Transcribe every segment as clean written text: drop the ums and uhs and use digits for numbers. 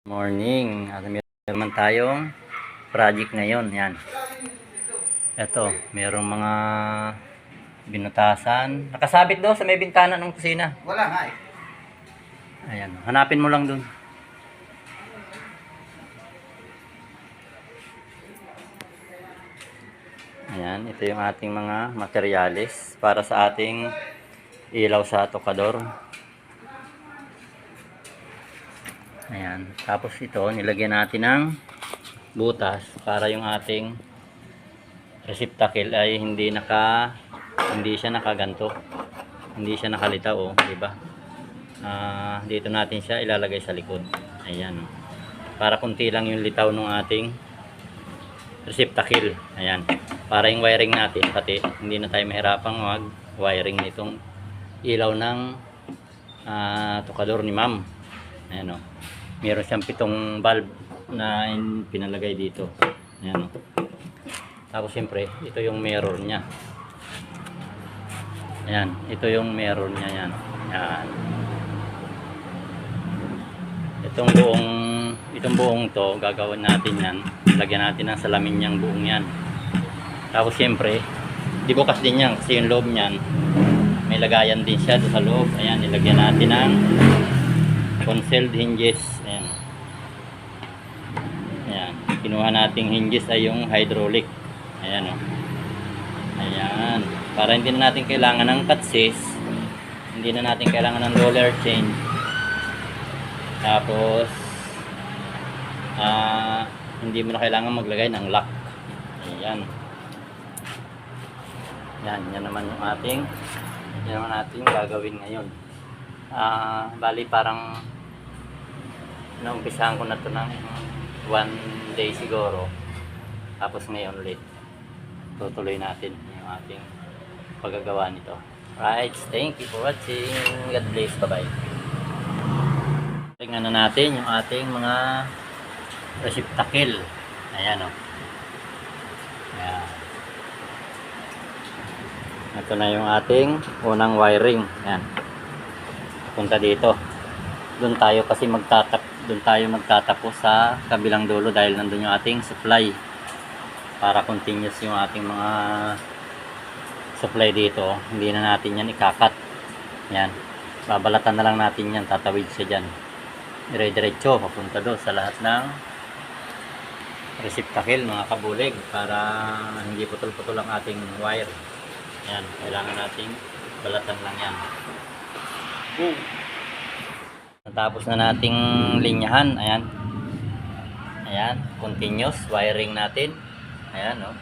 Morning. At meron naman tayong project ngayon. Yan. Ito, merong mga binutasan. Nakasabit daw sa may bintana ng kusina. Wala nga eh. Ayan. Hanapin mo lang dun. Ayan. Ito yung ating mga materyales para sa ating ilaw sa tokador. Ayan. Tapos ito, nilagyan natin ng butas para yung ating receptacle ay hindi siya nakaganto. Hindi siya nakalitaw, oh, 'di ba? Dito natin siya ilalagay sa likod. Ayan. Para kunti lang yung litaw ng ating receptacle. Ayan. Para yung wiring natin pati hindi na tayo mahirapang mag-wiring nitong ilaw ng tokador ni Ma'am. Ayan, oh. Meron siyang 7 bulb na pinalagay dito. Ayan, oh. Tapos siyempre, ito yung mirror niya. Ayan, ito yung mirror niya. Ayan. Ayan. Itong buong to, gagawin natin yan. Lagyan natin ng salamin niyang buong yan. Tapos siyempre, di bukas din yan kasi yung loob niyan, may lagayan din siya doon sa loob. Ayan, nilagyan natin ng concealed hinges. Ayan. Ayan. Kinuha nating hinges ay yung hydraulic. Ayan, oh. Ayan. Para hindi na natin kailangan ng cutsis. Hindi na natin kailangan ng roller change. Tapos hindi mo na kailangan maglagay ng lock. Ayan. Yan naman yung ating gagawin ngayon. Bali parang naumpisahan ko na to ng 1 day siguro. Tapos ngayon ulit tutuloy natin yung ating paggagawa nito. Right, thank you for watching. God bless. Bye-bye. Tingnan na natin yung ating mga receptacle. Ayan, oh. Ayan. Ito na yung ating unang wiring. Ayan. Punta dito. Doon tayo magtatapos sa kabilang dulo dahil nandun yung ating supply. Para continuous yung ating mga supply dito. Hindi na natin yan ikakat. Yan. Babalatan na lang natin yan. Tatawid siya dyan. Dire-diretso. Papunta doon sa lahat ng receptacle, mga kabulig. Para hindi putol-putol ang ating wire. Yan. Kailangan nating balatan lang yan. Natapos na nating linyahan. Ayan. Ayan. Continuous wiring natin. Ayan, oh.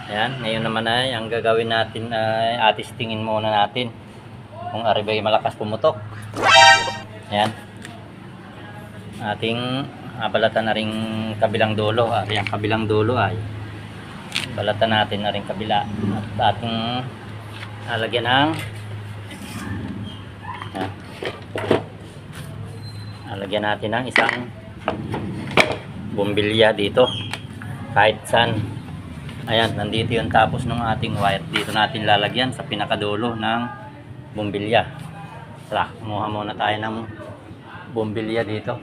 Ayan, ngayon naman ay ang gagawin natin ay atistingin muna natin kung ari ba'y malakas pumutok. Ayan. Ating balatan na ring kabilang dulo. Ari ang kabilang dulo ay balatan natin na ring kabila. At ating lagyan ng lagyan natin ng isang bumbilya dito. Kahit saan. Ayan, nandito yung tapos ng ating wire. Dito natin lalagyan sa pinakadulo ng bumbilya. Tara, kumuha muna tayo ng bumbilya dito.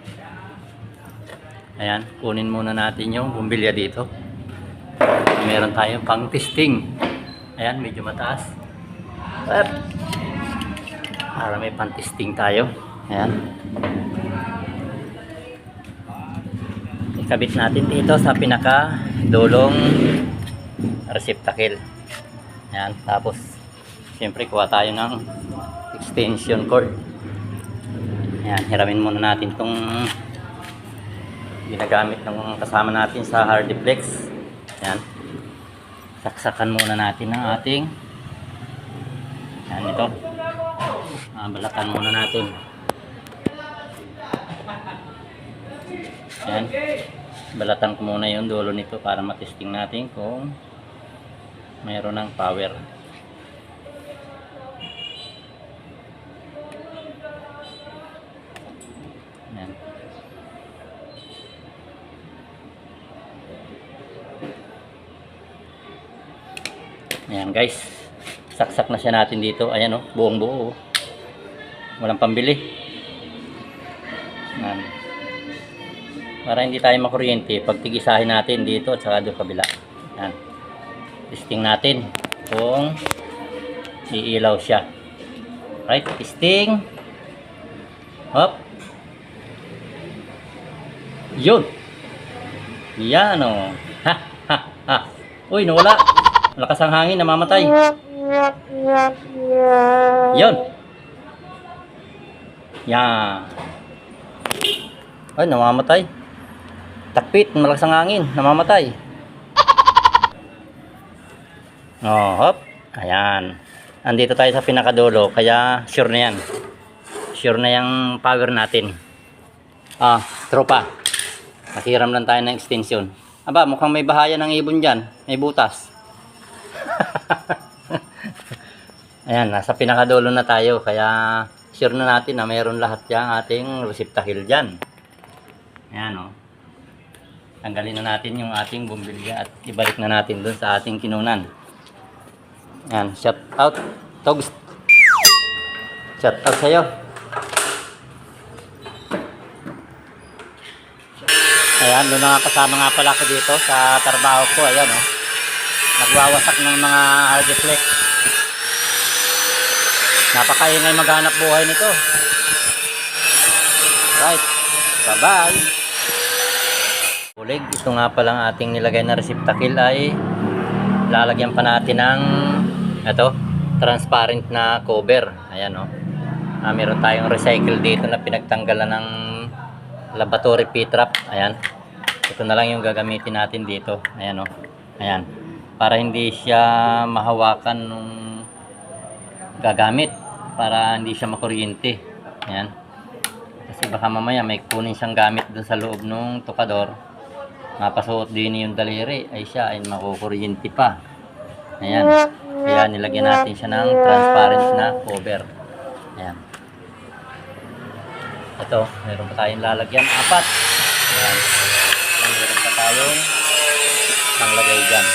Ayan, kunin muna natin yung bumbilya dito. Meron tayong pang testing. Ayan, medyo mataas. Para may pang testing tayo. Ayan. Ikabit natin dito sa pinaka dulong receptacle. Ayan, tapos siyempre kuha tayo ng extension cord. Ayan, hiramin muna natin itong ginagamit ng kasama natin sa Hardiplex. Ayan, saksakan muna natin ng ating ayan, ito balatan muna natin. Ayan, balatan ko muna yung dulo nito para matesting natin kung mayroon ng power. Ayan. Ayan guys, saksak na siya natin dito. Ayan, oh, buong buo. Walang pambili. Ayan. Para hindi tayo makuryente, pag tigisahin natin dito at saka doon kabila. Yan. Testing natin kung iilaw siya. Right, testing. Hop. Yun. Yan o. Ha, ha, ha. Uy, nawala. Malakas ang hangin, namamatay. Yun. Yan. Ay, namamatay. Takpit, malakas ang hangin, namamatay. Oh, hop. Ayan. Andito tayo sa pinakadulo, kaya sure na yan. Sure na yung power natin. Ah, tropa. Nasiram lang tayo ng extension. Aba, mukhang may bahaya ng ibon dyan. May butas. Ayan, nasa pinakadulo na tayo, kaya sure na natin na mayroon lahat yung ating receptacle dyan. Ayan, oh. Tanggalin na natin yung ating bumbilya at ibalik na natin dun sa ating kinunan. Ayan, shout out, Togs. Shout out sa'yo. Ayan, doon na kasama nga pala ko dito sa trabaho ko. Ayan, oh. Nagwawasak ng mga hardeflex. Napakaingay maghanap buhay nito. Right, bye-bye. Ulig, ito nga palang ating nilagay na receptacle ay lalagyan pa natin ng transparent na cover. Ayan, oh. Meron tayong recycle dito na pinagtanggalan ng laboratory P-trap. Ayan. Ito na lang yung gagamitin natin dito. Ayan, oh. Ayan. Para hindi siya mahawakan nung gagamit, para hindi siya makuryente. Ayan. Kasi baka mamaya may kunin siyang gamit dun sa loob ng tukador. Mapasuot din yung daliri, ay siya ay makukuryente pa. Ayan. Kaya nilagyan natin siya ng transparent na cover. Ayan. Ito, meron pa tayong lalagyan. 4. Ayan. Meron pa tayong panglagay dyan.